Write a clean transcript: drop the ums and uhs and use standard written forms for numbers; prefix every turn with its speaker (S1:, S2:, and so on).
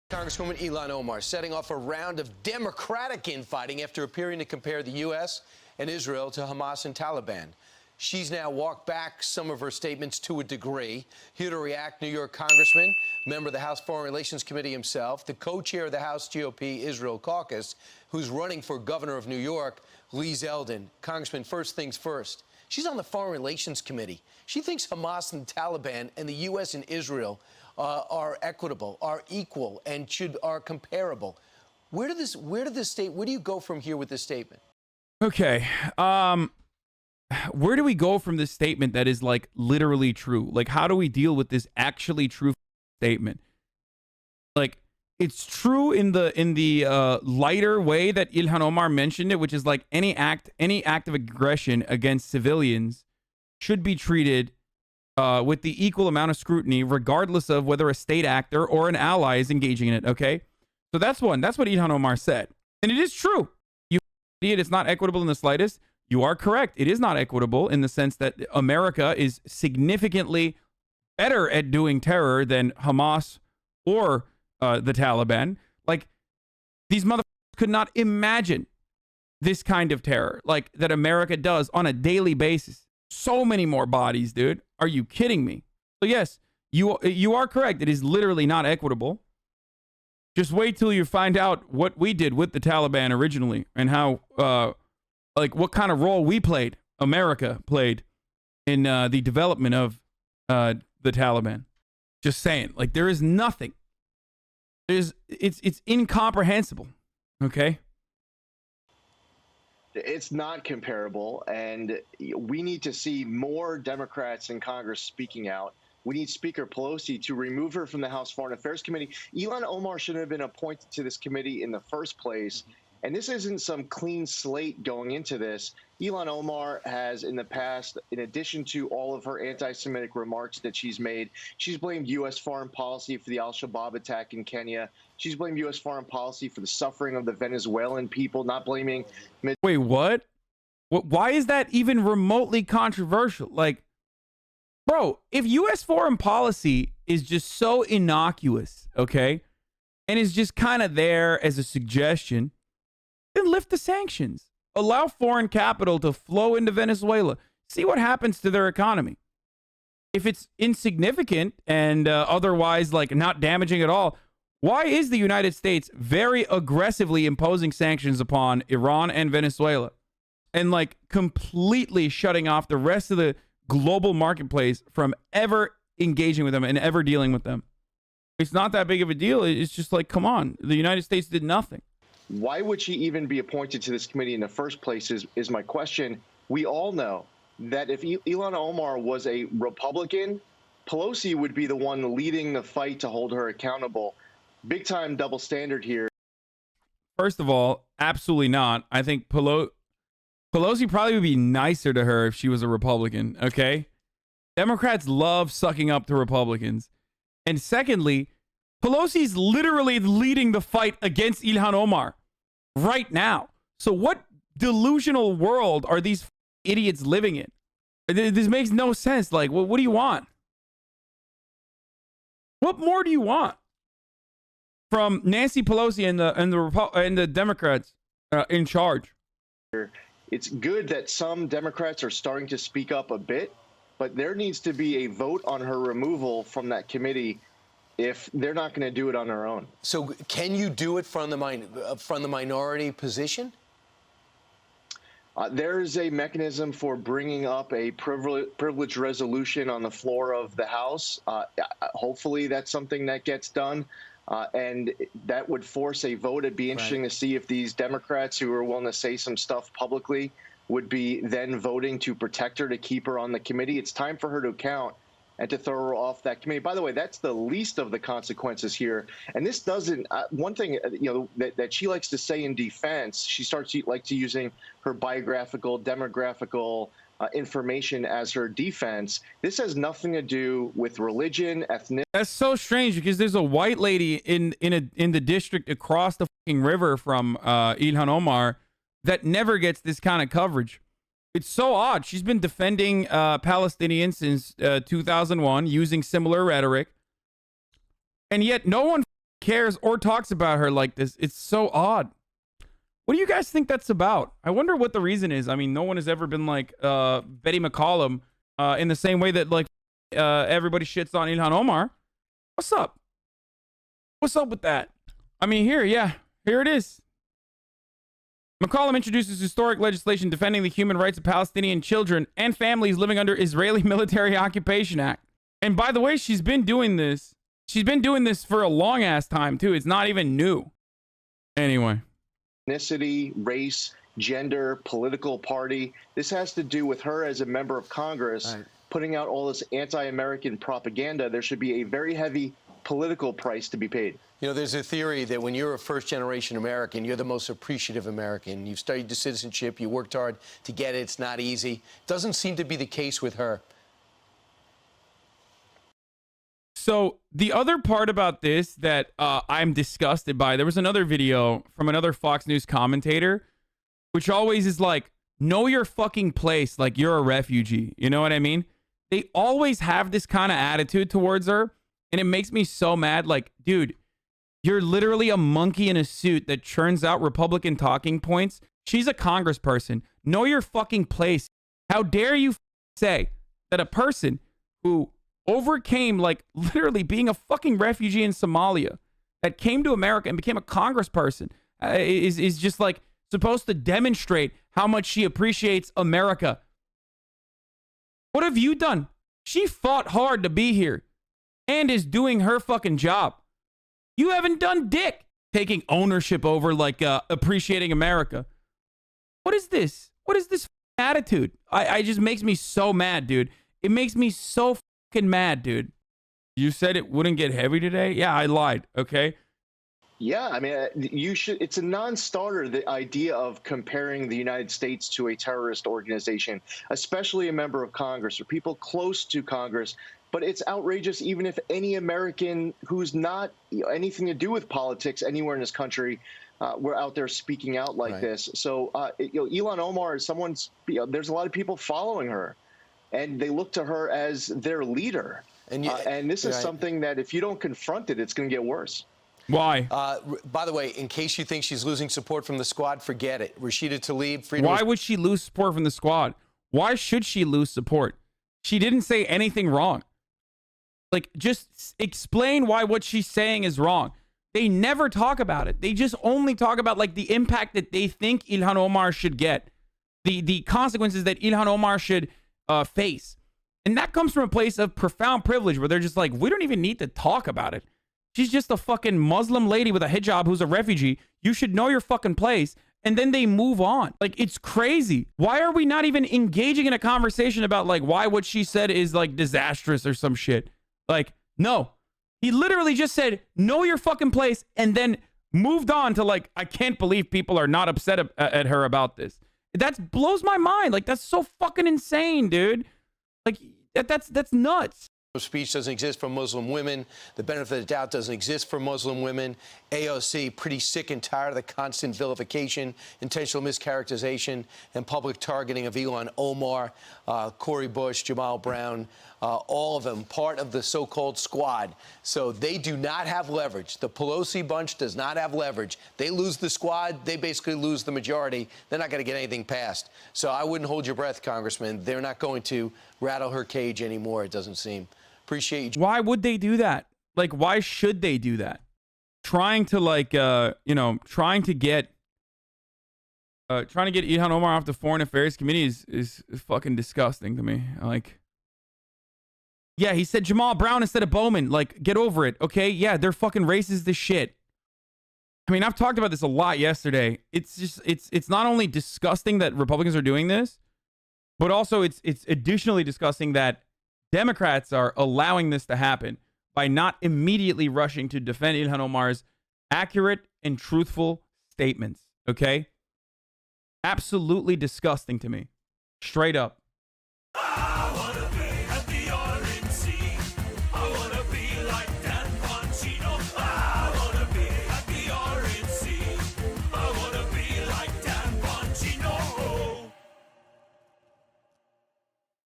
S1: Congresswoman Ilhan Omar setting off a round of Democratic infighting after appearing to compare the U.S. and Israel to Hamas and Taliban. She's now walked back some of her statements to a degree. Here to react, New York Congressman, member of the House Foreign Relations Committee himself, the co-chair of the House GOP Israel caucus, who's running for governor of New York, Lee Zeldin. Congressman, first things first. She's on the Foreign Relations Committee. She thinks Hamas and Taliban and the U.S. and Israel are equitable, are equal, and are comparable. Where do you go from here with this statement?
S2: Okay. Where do we go from this statement that is like literally true? Like, how do we deal with this actually true statement? Like, it's true in the lighter way that Ilhan Omar mentioned it, which is like any act of aggression against civilians should be treated with the equal amount of scrutiny, regardless of whether a state actor or an ally is engaging in it. Okay, so that's one. That's what Ilhan Omar said, and it is true. You idiot! It's not equitable in the slightest. You are correct. It is not equitable in the sense that America is significantly better at doing terror than Hamas or the Taliban. Like, these motherfuckers could not imagine this kind of terror like that America does on a daily basis. So many more bodies, dude. Are you kidding me? So yes, you are correct. It is literally not equitable. Just wait till you find out what we did with the Taliban originally and how like what kind of role we played, America played in the development of the Taliban. Just saying, like, there is nothing. It's incomprehensible. Okay.
S3: It's not comparable, and we need to see more Democrats in Congress speaking out. We need Speaker Pelosi to remove her from the House Foreign Affairs Committee. Ilhan Omar shouldn't have been appointed to this committee in the first place. And this isn't some clean slate going into this. Ilhan Omar has, in the past, in addition to all of her anti-Semitic remarks that she's made, she's blamed U.S. foreign policy for the al-Shabaab attack in Kenya. She's blamed U.S. foreign policy for the suffering of the Venezuelan people, not blaming...
S2: Wait, what? Why is that even remotely controversial? Like, bro, if U.S. foreign policy is just so innocuous, okay, and is just kind of there as a suggestion, then lift the sanctions. Allow foreign capital to flow into Venezuela. See what happens to their economy. If it's insignificant and otherwise like not damaging at all, why is the United States very aggressively imposing sanctions upon Iran and Venezuela and like completely shutting off the rest of the global marketplace from ever engaging with them and ever dealing with them? It's not that big of a deal. It's just like, come on, the United States did nothing.
S3: Why would she even be appointed to this committee in the first place is my question. We all know that if Ilhan Omar was a Republican, Pelosi would be the one leading the fight to hold her accountable. Big time double standard here.
S2: First of all, absolutely not. I think Pelosi probably would be nicer to her if she was a Republican, okay? Democrats love sucking up to Republicans. And secondly, Pelosi's literally leading the fight against Ilhan Omar right now. So what delusional world are these idiots living in? This makes no sense. Like, what do you want? What more do you want from Nancy Pelosi and the Democrats in charge?
S3: It's good that some Democrats are starting to speak up a bit, but there needs to be a vote on her removal from that committee if they're not going to do it on their own.
S1: So can you do it from the minority position?
S3: There is a mechanism for bringing up a privilege resolution on the floor of the House. Hopefully that's something that gets done. And that would force a vote. It'd be interesting to see if these Democrats who are willing to say some stuff publicly would be then voting to protect her, to keep her on the committee. It's time for her to account and to throw her off that committee. By the way, that's the least of the consequences here. And this doesn't, one thing that she likes to say in defense, she starts to using her biographical, demographical information as her defense. This has nothing to do with religion, ethnicity.
S2: That's so strange because there's a white lady in the district across the fucking river from Ilhan Omar that never gets this kind of coverage. It's so odd. She's been defending Palestinians since 2001 using similar rhetoric. And yet no one cares or talks about her like this. It's so odd. What do you guys think that's about? I wonder what the reason is. I mean, no one has ever been like Betty McCollum in the same way that like everybody shits on Ilhan Omar. What's up? What's up with that? I mean, here it is. McCollum introduces historic legislation defending the human rights of Palestinian children and families living under Israeli Military Occupation Act. And by the way, she's been doing this. She's been doing this for a long ass time too. It's not even new. Anyway.
S3: Ethnicity, race, gender, political party. This has to do with her as a member of Congress putting out all this anti-American propaganda. There should be a very heavy political price to be paid.
S1: You know, there's a theory that when you're a first-generation American, you're the most appreciative American. You've studied the citizenship. You worked hard to get it. It's not easy. Doesn't seem to be the case with her.
S2: So the other part about this that I'm disgusted by, there was another video from another Fox News commentator, which always is like, know your fucking place, like you're a refugee. You know what I mean? They always have this kind of attitude towards her, and it makes me so mad. Like, dude, you're literally a monkey in a suit that churns out Republican talking points. She's a congressperson. Know your fucking place. How dare you say that a person who overcame, like, literally being a fucking refugee in Somalia, that came to America and became a congressperson, is just, like, supposed to demonstrate how much she appreciates America. What have you done? She fought hard to be here and is doing her fucking job. You haven't done dick taking ownership over, like, appreciating America. What is this? What is this attitude? I just makes me so mad, dude. It makes me so fucking mad, dude. You said it wouldn't get heavy today? Yeah, I lied, okay?
S3: Yeah, I mean, you should. It's a non-starter, the idea of comparing the United States to a terrorist organization, especially a member of Congress or people close to Congress. But it's outrageous even if any American who's not anything to do with politics anywhere in this country were out there speaking out like this. So, Ilhan Omar is someone's, there's a lot of people following her, and they look to her as their leader. And this is something that if you don't confront it, it's going to get worse.
S2: Why?
S1: By the way, in case you think she's losing support from the squad, forget it. Rashida Tlaib.
S2: Why would she lose support from the squad? Why should she lose support? She didn't say anything wrong. Like, just explain why what she's saying is wrong. They never talk about it. They just only talk about, like, the impact that they think Ilhan Omar should get. The consequences that Ilhan Omar should face. And that comes from a place of profound privilege where they're just like, we don't even need to talk about it. She's just a fucking Muslim lady with a hijab who's a refugee. You should know your fucking place. And then they move on. Like, it's crazy. Why are we not even engaging in a conversation about, like, why what she said is, like, disastrous or some shit? Like, no. He literally just said, know your fucking place, and then moved on to, like, I can't believe people are not upset at her about this. That blows my mind. Like, that's so fucking insane, dude. Like, that's nuts.
S1: Speech doesn't exist for Muslim women. The benefit of the doubt doesn't exist for Muslim women. AOC, pretty sick and tired of the constant vilification, intentional mischaracterization, and public targeting of Ilhan Omar, Cori Bush, Jamal Brown, all of them part of the so-called squad. So they do not have leverage. The Pelosi bunch does not have leverage. They lose the squad, they basically lose the majority. They're not going to get anything passed. So I wouldn't hold your breath, Congressman. They're not going to rattle her cage anymore, it doesn't seem. Appreciate you.
S2: Why would they do that? Like, why should they do that? Trying to, like, trying to get Ilhan Omar off the Foreign Affairs Committee is fucking disgusting to me. Like, yeah, he said Jamal Brown instead of Bowman. Like, get over it, okay? Yeah, they're fucking racist as shit. I mean, I've talked about this a lot yesterday. It's just, it's not only disgusting that Republicans are doing this, but also it's additionally disgusting that Democrats are allowing this to happen by not immediately rushing to defend Ilhan Omar's accurate and truthful statements, okay? Absolutely disgusting to me. Straight up.